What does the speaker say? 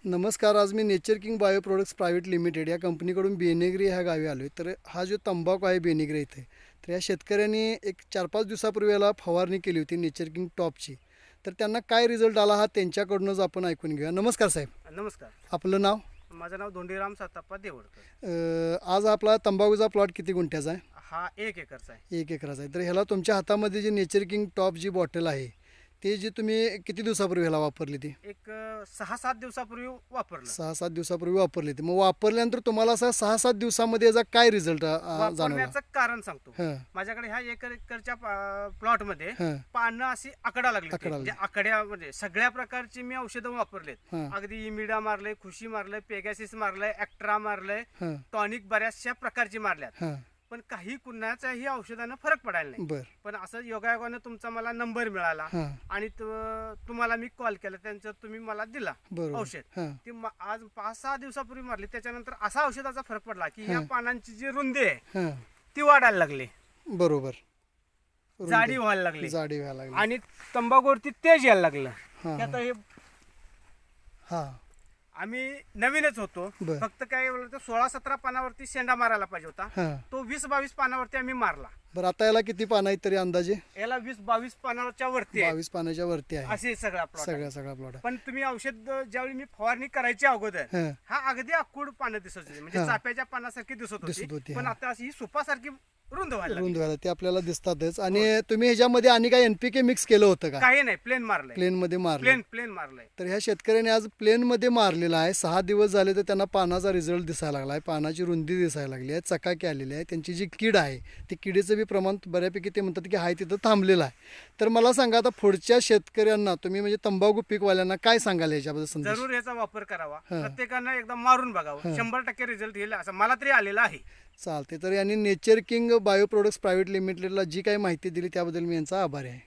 नमस्कार. आज मी nature king bio products private limited या कंपनीकडून बेनेगरी ह्या गावी आलो आहे. तर हा जो तंबाखू आहे बेनेगरी इथे, तर या शेतकऱ्यांनी एक 4-5 दिवसापूर्वी याला फवारणी केली होती नेचर किंग टॉपची. तर त्यांना काय रिझल्ट आला हा त्यांच्याकडूनच आपण ऐकून घेऊया. नमस्कार साहेब. नमस्कार. आपलं नाव? माझं नाव धोंडीराम साताप्पा देवडकर. आज आपला तंबाखूचा प्लॉट किती गुंठ्याचा आहे? हा 1 एकरचा आहे. 1 एकराचा आहे. तर ह्याला तुमच्या हातामध्ये जी नेचर किंग टॉप जी बॉटल आहे ती जी तुम्ही किती दिवसापूर्वी ह्याला वापरली ती? एक 6-7 दिवसापूर्वी वापरलं. 6-7 दिवसापूर्वी वापरली ती. मग वापरल्यानंतर तुम्हाला असा 6-7 दिवसामध्ये याचा काय रिझल्ट जाणवला? वापरण्याचं कारण सांगतो. हां माझ्याकडे ह्या 1 एकरच्या प्लॉट मध्ये हां पानं अशी आकडा लागली होती. आकडा म्हणजे आकड्यामध्ये सगळ्या प्रकारची मी औषधं वापरलेत. हां अगदी इमिडा मारलंय, खुशी मारलंय, पेगॅसिस मारलंय, ॲक्ट्रा मारलंय, हां टॉनिक बऱ्याचशा प्रकारची मारल्यात. हां पण काही कुणाच्याही औषधानं फरक पडायला नाही. बर पण असं योगायोगानं तुमचा मला नंबर मिळाला हां आणि तुम्हाला मी कॉल केला, त्यांच्यात तुम्ही मला दिला बरोबर औषध. हां ती आज 5-6 दिवसापूर्वी मारली. त्याच्यानंतर असा औषधाचा फरक पडला की ह्या हां. पानांची जी रुंदी आहे हां ती वाढायला लागली, बरोबर. जाडी व्हायला लागली जाडी व्हायला लागली. आणि तंबाखूवरती तेज यायला लागलं. हां की आता हे हां आम्ही नवीनच होतो, बर. फक्त काय बोलतो 16-17 पानावरती शेंडा मारायला पाहिजे होता. हां तो 20-22 पानावरती आम्ही मारला. बरं. आता याला किती पानं आहेत तरी अंदाजे? याला 20-22 पानावरच्या वरती आहे. 22 पानाच्या वरती आहे असे सगळा प्लॉट. सगळा प्लॉट. पण तुम्ही औषध ज्यावेळी मी फवारणी करायच्या अगोदर हां हा अगदी अक्कूड पानं दिसत होती, म्हणजे हां. चाफ्याच्या पानासारखी दिसत दिसत होती, होती. पण हां. आता अशी सुपासारखी रुंद व्हायला रुंद लागली. व्हायला ते आपल्याला दिसतातच. आणि तुम्ही ह्याच्यामध्ये आणि काय NPK मिक्स केलं होतं का? काही नाही, प्लेन मारलंय. प्लेन मध्ये मारलं? प्लेन मारलंय. तर ह्या शेतकऱ्याने आज प्लेन मध्ये मारलेला आहे. 6 दिवस झाले तर त्यांना पानाचा रिझल्ट दिसायला लागला आहे, पानाची रुंदी दिसायला लागली आहे, चकाकी आलेली आहे. त्यांची जी कीड आहे ती किडीचं बी प्रमाण बऱ्यापैकी ते म्हणतात की आहे तिथं थांबलेलं आहे. तर मला सांगा, आता पुढच्या शेतकऱ्यांना तुम्ही म्हणजे तंबाखू पीकवाल्यांना काय सांगाल याच्याबद्दल संदेश? जरूर याचा वापर करावा. हां. प्रत्येकानं एकदा मारून बघावं. 100% रिझल्ट येईल असं मला तरी आलेला आहे. चालते. तर यांनी nature king bio products private लिमिटेडला जी काही माहिती दिली त्याबद्दल मी यांचा आभारी आहे.